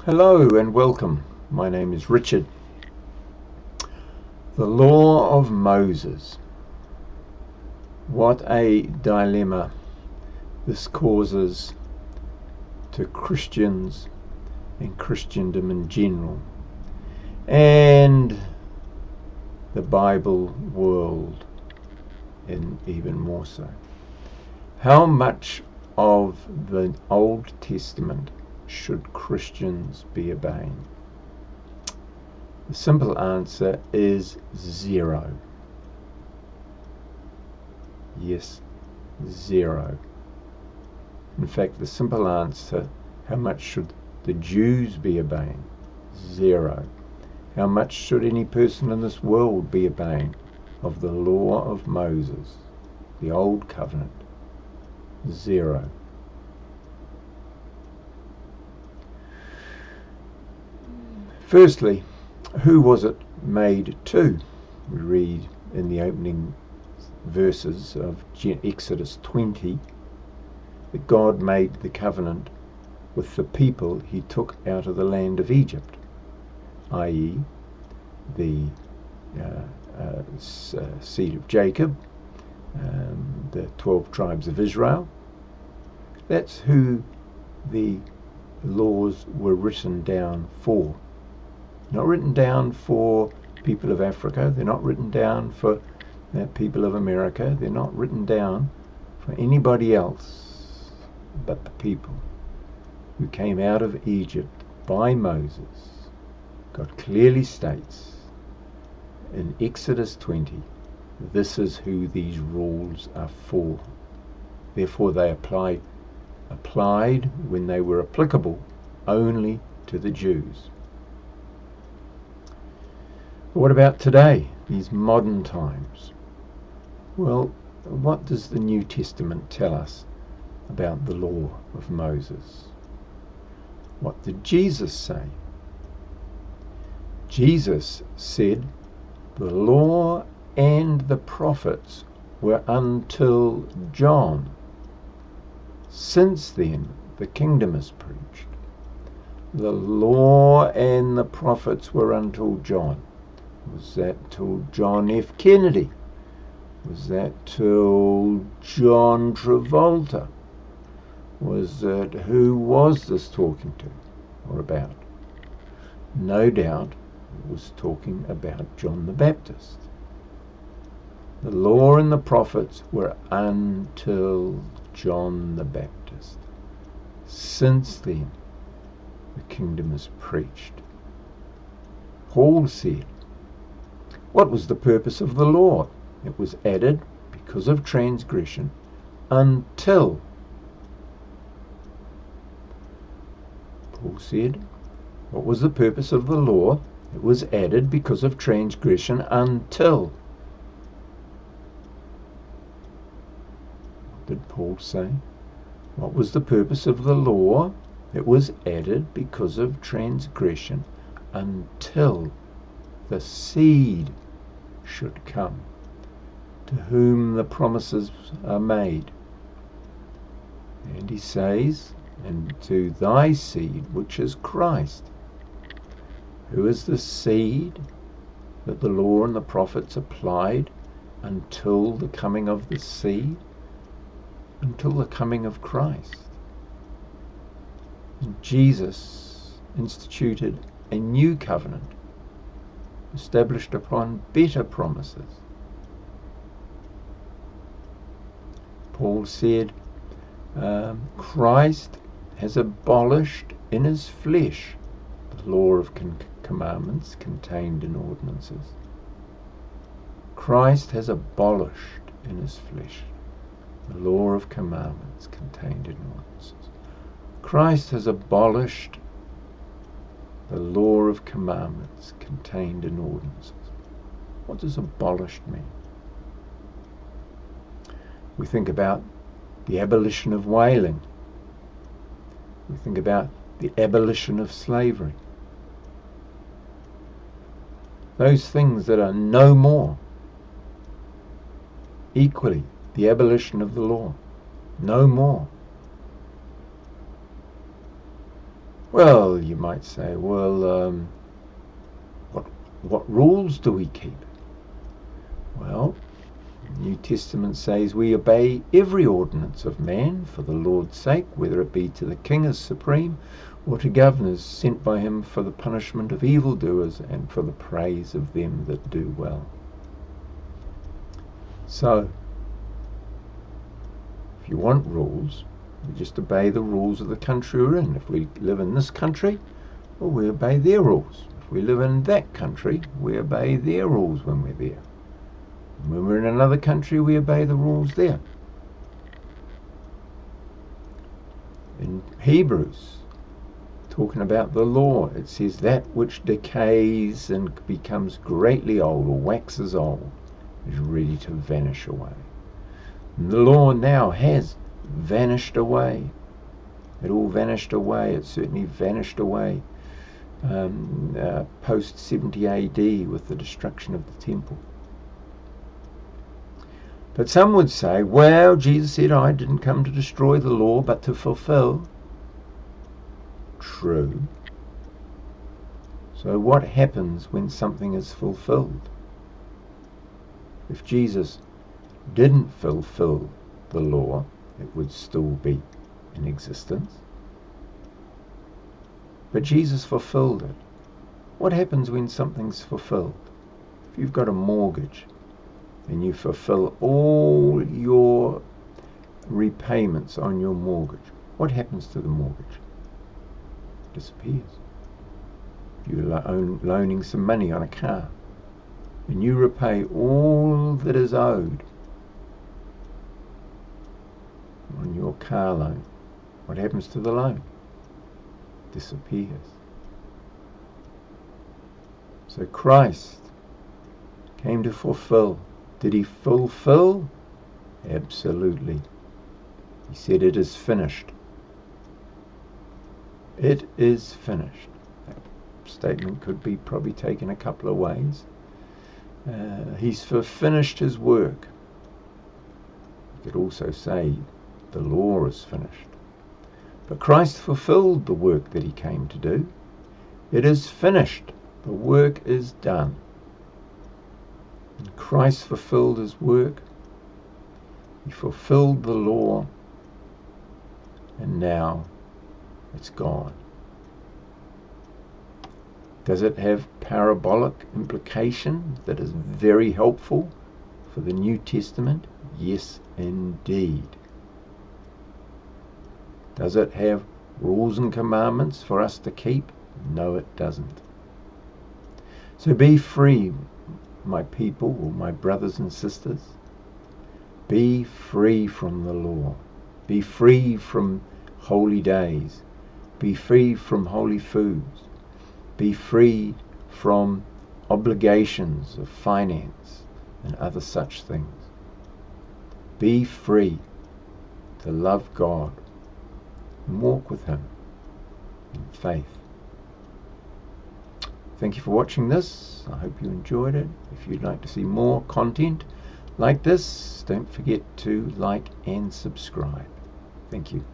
Hello and welcome. My name is Richard. The Law of Moses. What a dilemma this causes to Christians and Christendom in general, and the Bible world in even more so. How much of the Old Testament should Christians be obeying? The simple answer is 0. Yes, 0. In fact, the simple answer, how much should the Jews be obeying? 0. How much should any person in this world be obeying of the law of Moses, the Old Covenant? 0. Firstly, who was it made to? We read in the opening verses of Exodus 20 that God made the covenant with the people he took out of the land of Egypt, i.e. the seed of Jacob, the 12 tribes of Israel. That's who the laws were written down for. Not written down for people of Africa. They're not written down for people of America. They're not written down for anybody else but the people who came out of Egypt by Moses. God clearly states in Exodus 20, this is who these rules are for. Therefore they applied when they were applicable only to the Jews. But what about today, these modern times? Well, what does the New Testament tell us about the law of Moses? What did Jesus say? Jesus said, the law and the prophets were until John. Since then, the kingdom is preached. The law and the prophets were until John. Was that till John F. Kennedy? Was that till John Travolta? Who was this talking to or about? No doubt it was talking about John the Baptist. The law and the prophets were until John the Baptist. Since then, the kingdom is preached. Paul said, what was the purpose of the law? It was added because of transgression until. Paul said, what was the purpose of the law? It was added because of transgression until. What did Paul say? What was the purpose of the law? It was added because of transgression until the seed should come, to whom the promises are made. And he says, and to thy seed, which is Christ. Who is the seed that the law and the prophets applied until the coming of the seed? Until the coming of Christ. And Jesus instituted a new covenant established upon better promises. Paul said, Christ has abolished in his flesh the law of commandments contained in ordinances. Christ has abolished in his flesh the law of commandments contained in ordinances. Christ has abolished the law of commandments contained in ordinances. What does abolished mean? We think about the abolition of whaling. We think about the abolition of slavery. Those things that are no more. Equally, the abolition of the law. No more. Well, you might say, well, what rules do we keep? Well, the New Testament says we obey every ordinance of man for the Lord's sake, whether it be to the king as supreme, or to governors sent by him for the punishment of evildoers and for the praise of them that do well. So, if you want rules, we just obey the rules of the country we're in. If we live in this country, well, we obey their rules. If we live in that country, we obey their rules when we're there. When we're in another country, we obey the rules there. In Hebrews, talking about the law, it says that which decays and becomes greatly old or waxes old is ready to vanish away. And the law now has vanished away. It all vanished away. It certainly vanished away post 70 AD with the destruction of the temple. But some would say, well, Jesus said, I didn't come to destroy the law, but to fulfill. True. So what happens when something is fulfilled? If Jesus didn't fulfill the law, it would still be in existence. But Jesus fulfilled it. What happens when something's fulfilled? If you've got a mortgage, and you fulfill all your repayments on your mortgage, what happens to the mortgage? It disappears. You're loaning some money on a car, and you repay all that is owed on your car loan. What happens to the loan? It disappears. So Christ came to fulfill. Did he fulfill? Absolutely. He said, it is finished. It is finished. That statement could be probably taken a couple of ways. He's finished his work. You could also say the law is finished. But Christ fulfilled the work that he came to do. It is finished. The work is done. And Christ fulfilled his work. He fulfilled the law. And now it's gone. Does it have parabolic implication that is very helpful for the New Testament? Yes, indeed. Does it have rules and commandments for us to keep? No, it doesn't. So be free, my people, or my brothers and sisters. Be free from the law. Be free from holy days. Be free from holy foods. Be free from obligations of finance and other such things. Be free to love God and walk with him in faith. Thank you for watching this. I hope you enjoyed it. If you'd like to see more content like this, don't forget to like and subscribe. Thank you.